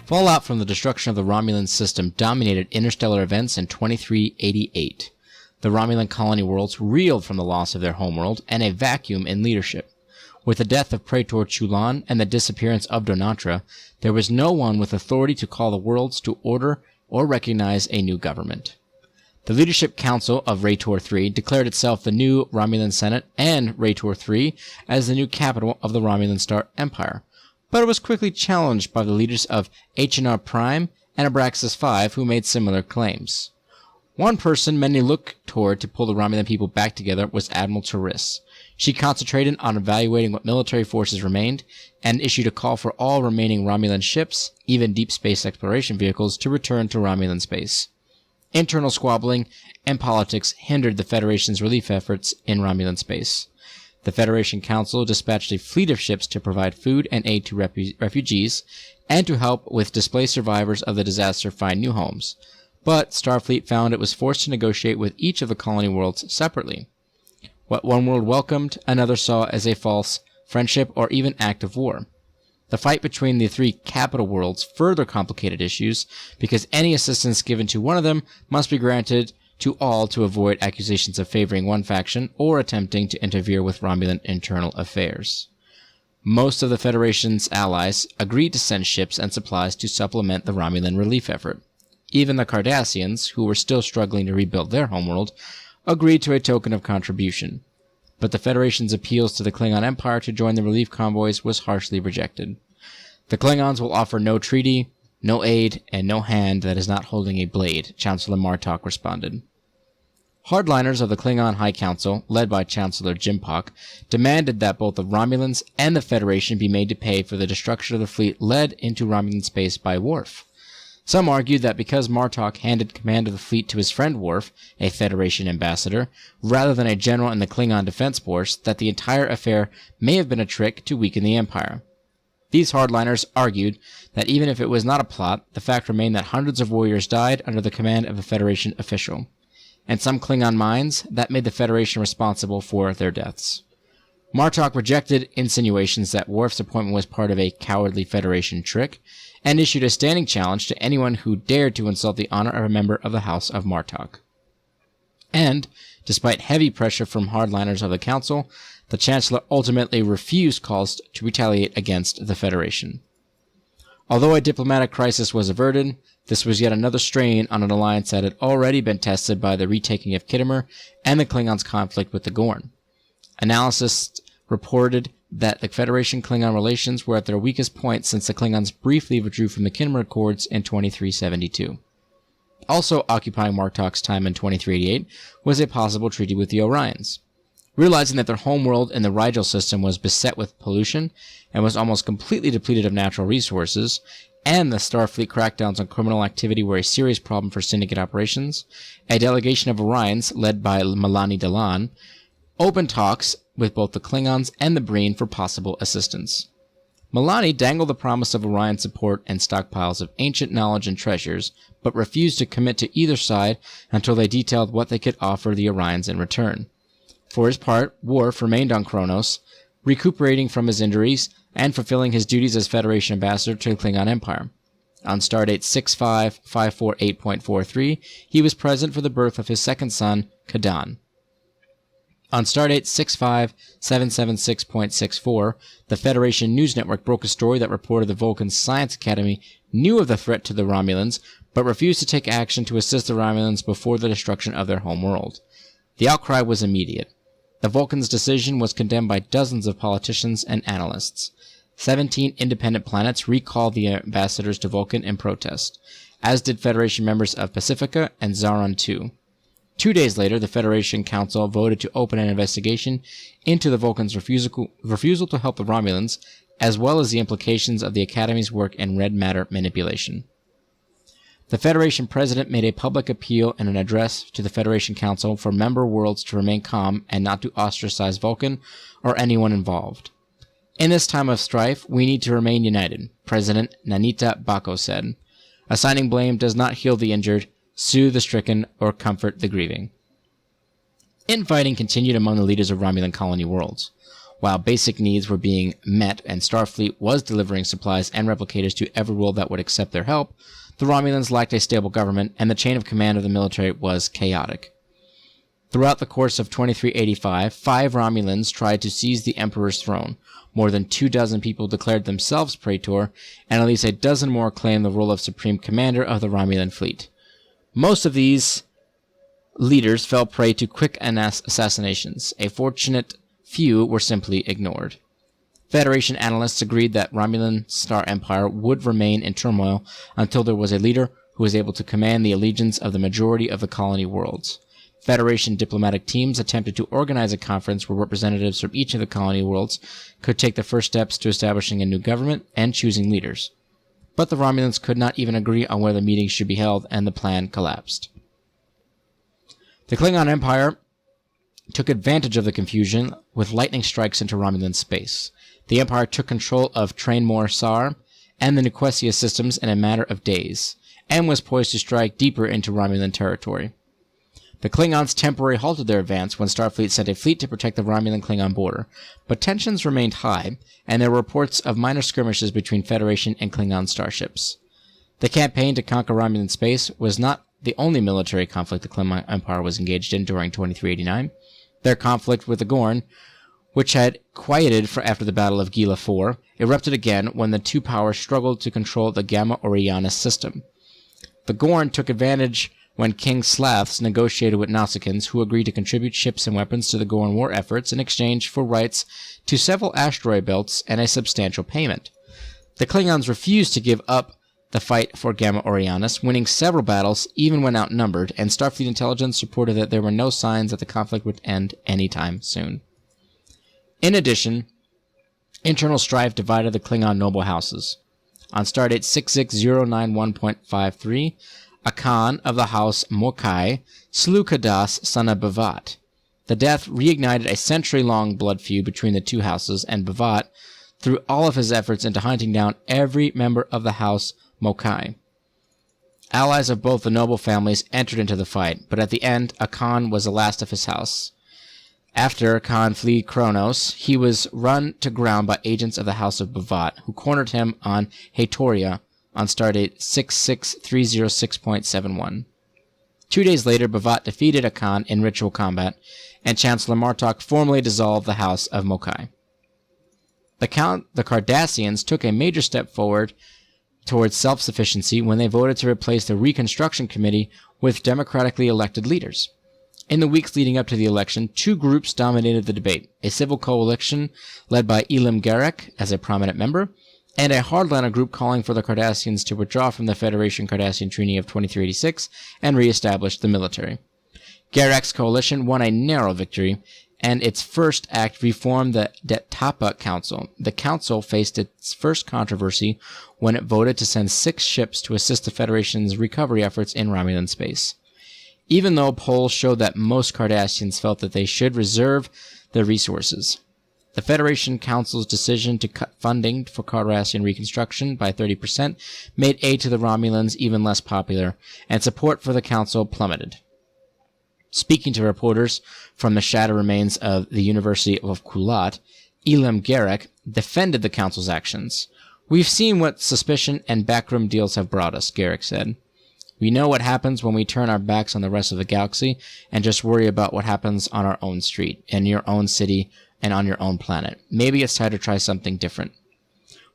Fallout from the destruction of the Romulan system dominated interstellar events in 2388. The Romulan colony worlds reeled from the loss of their homeworld and a vacuum in leadership. With the death of Praetor Chulan and the disappearance of Donatra, there was no one with authority to call the worlds to order or recognize a new government. The Leadership Council of Raytor III declared itself the new Romulan Senate and Raytor III as the new capital of the Romulan Star Empire, but it was quickly challenged by the leaders of H&R Prime and Abraxas V, who made similar claims. One person many looked toward to pull the Romulan people back together was Admiral Taris. She concentrated on evaluating what military forces remained and issued a call for all remaining Romulan ships, even deep space exploration vehicles, to return to Romulan space. Internal squabbling and politics hindered the Federation's relief efforts in Romulan space. The Federation Council dispatched a fleet of ships to provide food and aid to refugees and to help with displaced survivors of the disaster find new homes. But Starfleet found it was forced to negotiate with each of the colony worlds separately. What one world welcomed, another saw as a false friendship or even act of war. The fight between the three capital worlds further complicated issues because any assistance given to one of them must be granted to all to avoid accusations of favoring one faction or attempting to interfere with Romulan internal affairs. Most of the Federation's allies agreed to send ships and supplies to supplement the Romulan relief effort. Even the Cardassians, who were still struggling to rebuild their homeworld, agreed to a token of contribution. But the Federation's appeals to the Klingon Empire to join the relief convoys was harshly rejected. The Klingons will offer no treaty, no aid, and no hand that is not holding a blade, Chancellor Martok responded. Hardliners of the Klingon High Council, led by Chancellor Jimpock, demanded that both the Romulans and the Federation be made to pay for the destruction of the fleet led into Romulan space by Worf. Some argued that because Martok handed command of the fleet to his friend Worf, a Federation ambassador, rather than a general in the Klingon Defense Force, that the entire affair may have been a trick to weaken the Empire. These hardliners argued that even if it was not a plot, the fact remained that hundreds of warriors died under the command of a Federation official. In some Klingon minds, that made the Federation responsible for their deaths. Martok rejected insinuations that Worf's appointment was part of a cowardly Federation trick, and issued a standing challenge to anyone who dared to insult the honor of a member of the House of Martok. And, despite heavy pressure from hardliners of the Council, the Chancellor ultimately refused calls to retaliate against the Federation. Although a diplomatic crisis was averted, this was yet another strain on an alliance that had already been tested by the retaking of Khitomer and the Klingons' conflict with the Gorn. Analysis reported that the Federation-Klingon relations were at their weakest point since the Klingons briefly withdrew from the Khitomer Accords in 2372. Also occupying Martok's time in 2388 was a possible treaty with the Orions. Realizing that their homeworld in the Rigel system was beset with pollution and was almost completely depleted of natural resources, and the Starfleet crackdowns on criminal activity were a serious problem for syndicate operations, a delegation of Orions, led by Milani Dalan, opened talks with both the Klingons and the Breen for possible assistance. Milani dangled the promise of Orion support and stockpiles of ancient knowledge and treasures, but refused to commit to either side until they detailed what they could offer the Orions in return. For his part, Worf remained on Kronos, recuperating from his injuries and fulfilling his duties as Federation ambassador to the Klingon Empire. On stardate 65548.43, he was present for the birth of his second son, Kadan. On stardate 65776.64, the Federation News Network broke a story that reported the Vulcan Science Academy knew of the threat to the Romulans, but refused to take action to assist the Romulans before the destruction of their homeworld. The outcry was immediate. The Vulcans' decision was condemned by dozens of politicians and analysts. 17 independent planets recalled the ambassadors to Vulcan in protest, as did Federation members of Pacifica and Zaron II. 2 days later, the Federation Council voted to open an investigation into the Vulcans' refusal to help the Romulans, as well as the implications of the Academy's work in red matter manipulation. The Federation President made a public appeal in an address to the Federation Council for member worlds to remain calm and not to ostracize Vulcan or anyone involved. In this time of strife, we need to remain united, President Nanita Bako said. Assigning blame does not heal the injured, soothe the stricken, or comfort the grieving. Infighting continued among the leaders of Romulan colony worlds. While basic needs were being met and Starfleet was delivering supplies and replicators to every world that would accept their help, the Romulans lacked a stable government, and the chain of command of the military was chaotic. Throughout the course of 2385, 5 Romulans tried to seize the Emperor's throne. More than 24 people declared themselves praetor, and at least a dozen more claimed the role of supreme commander of the Romulan fleet. Most of these leaders fell prey to quick assassinations. A fortunate few were simply ignored. Federation analysts agreed that Romulan Star Empire would remain in turmoil until there was a leader who was able to command the allegiance of the majority of the colony worlds. Federation diplomatic teams attempted to organize a conference where representatives from each of the colony worlds could take the first steps to establishing a new government and choosing leaders. But the Romulans could not even agree on where the meetings should be held, and the plan collapsed. The Klingon Empire took advantage of the confusion with lightning strikes into Romulan space. The Empire took control of Trainmore Sar and the Nuquesia systems in a matter of days, and was poised to strike deeper into Romulan territory. The Klingons temporarily halted their advance when Starfleet sent a fleet to protect the Romulan-Klingon border, but tensions remained high, and there were reports of minor skirmishes between Federation and Klingon starships. The campaign to conquer Romulan space was not the only military conflict the Klingon Empire was engaged in during 2389. Their conflict with the Gorn, which had quieted after the Battle of Gila 4, erupted again when the two powers struggled to control the Gamma Orionis system. The Gorn took advantage when King Slaths negotiated with Nausicaans, who agreed to contribute ships and weapons to the Gorn war efforts in exchange for rights to several asteroid belts and a substantial payment. The Klingons refused to give up the fight for Gamma Orionis, winning several battles even when outnumbered, and Starfleet intelligence reported that there were no signs that the conflict would end anytime soon. In addition, internal strife divided the Klingon noble houses. On stardate 66091.53, a Khan of the house Mokai slew Kadas, son of Bavat. The death reignited a century-long blood feud between the two houses, and Bavat threw all of his efforts into hunting down every member of the house Mokai. Allies of both the noble families entered into the fight, but at the end, Akan was the last of his house. After Akan fled Kronos, he was run to ground by agents of the House of Bavat, who cornered him on Hatoria on stardate 66306.71. 2 days later, Bavat defeated Akan in ritual combat, and Chancellor Martok formally dissolved the House of Mokai. The Cardassians took a major step forward towards self-sufficiency when they voted to replace the Reconstruction Committee with democratically elected leaders. In the weeks leading up to the election, 2 groups dominated the debate: a civil coalition led by Elim Garak as a prominent member, and a hardliner group calling for the Cardassians to withdraw from the Federation-Cardassian Treaty of 2386 and re-establish the military. Garak's coalition won a narrow victory, and its first act reformed the Detapa Council. The council faced its first controversy when it voted to send 6 ships to assist the Federation's recovery efforts in Romulan space. Even though polls showed that most Cardassians felt that they should reserve their resources, the Federation Council's decision to cut funding for Cardassian reconstruction by 30% made aid to the Romulans even less popular, and support for the council plummeted. Speaking to reporters from the shattered remains of the University of Kulat, Elim Garak defended the council's actions. "We've seen what suspicion and backroom deals have brought us," Garak said. "We know what happens when we turn our backs on the rest of the galaxy and just worry about what happens on our own street, in your own city, and on your own planet. Maybe it's time to try something different."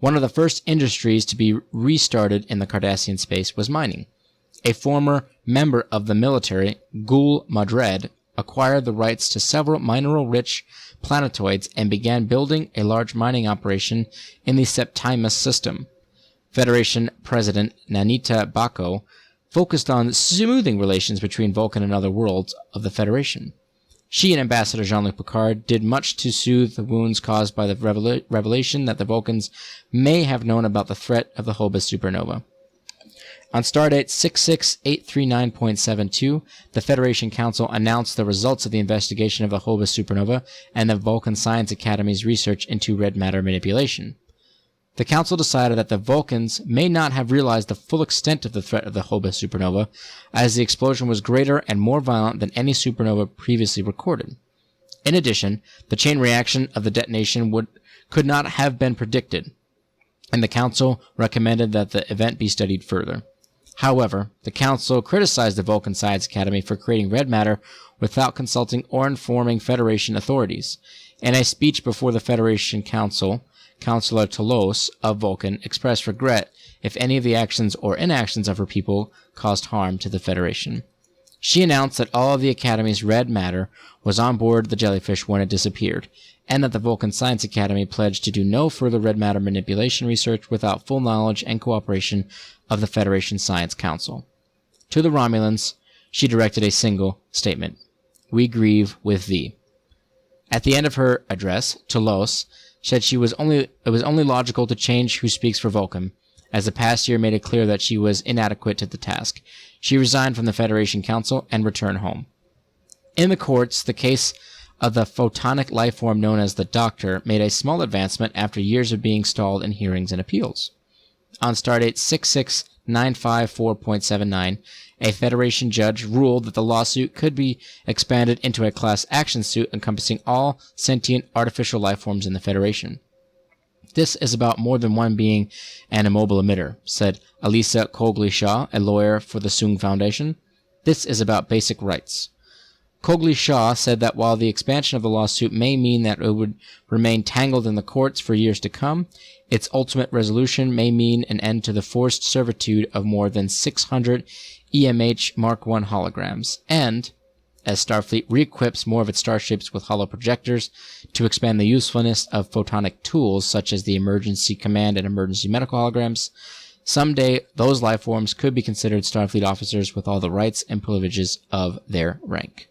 One of the first industries to be restarted in the Cardassian space was mining. A former member of the military, Gul Madred, acquired the rights to several mineral-rich planetoids and began building a large mining operation in the Septimus system. Federation President Nanita Bako focused on smoothing relations between Vulcan and other worlds of the Federation. She and Ambassador Jean-Luc Picard did much to soothe the wounds caused by the revelation that the Vulcans may have known about the threat of the Hobus supernova. On stardate 66839.72, the Federation Council announced the results of the investigation of the Hobus supernova and the Vulcan Science Academy's research into red matter manipulation. The Council decided that the Vulcans may not have realized the full extent of the threat of the Hobus supernova, as the explosion was greater and more violent than any supernova previously recorded. In addition, the chain reaction of the detonation could not have been predicted, and the Council recommended that the event be studied further. However, the Council criticized the Vulcan Science Academy for creating red matter without consulting or informing Federation authorities. In a speech before the Federation Council, Councillor Telos of Vulcan expressed regret if any of the actions or inactions of her people caused harm to the Federation. She announced that all of the Academy's red matter was on board the jellyfish when it disappeared, and that the Vulcan Science Academy pledged to do no further red matter manipulation research without full knowledge and cooperation of the Federation Science Council. To the Romulans, she directed a single statement: "We grieve with thee." At the end of her address, Telos said it was only logical to change who speaks for Vulcan, as the past year made it clear that she was inadequate to the task. She resigned from the Federation Council and returned home. In the courts, the case of the photonic life form known as the Doctor made a small advancement after years of being stalled in hearings and appeals. On Stardate 66954.79, a Federation judge ruled that the lawsuit could be expanded into a class action suit encompassing all sentient artificial life forms in the Federation. "This is about more than one being an immobile emitter," said Elisa Cogley-Shaw, a lawyer for the Sung Foundation. "This is about basic rights." Cogley-Shaw said that while the expansion of the lawsuit may mean that it would remain tangled in the courts for years to come, its ultimate resolution may mean an end to the forced servitude of more than 600 EMH Mark I holograms, and, as Starfleet re-equips more of its starships with holo projectors to expand the usefulness of photonic tools such as the emergency command and emergency medical holograms, someday those life forms could be considered Starfleet officers with all the rights and privileges of their rank.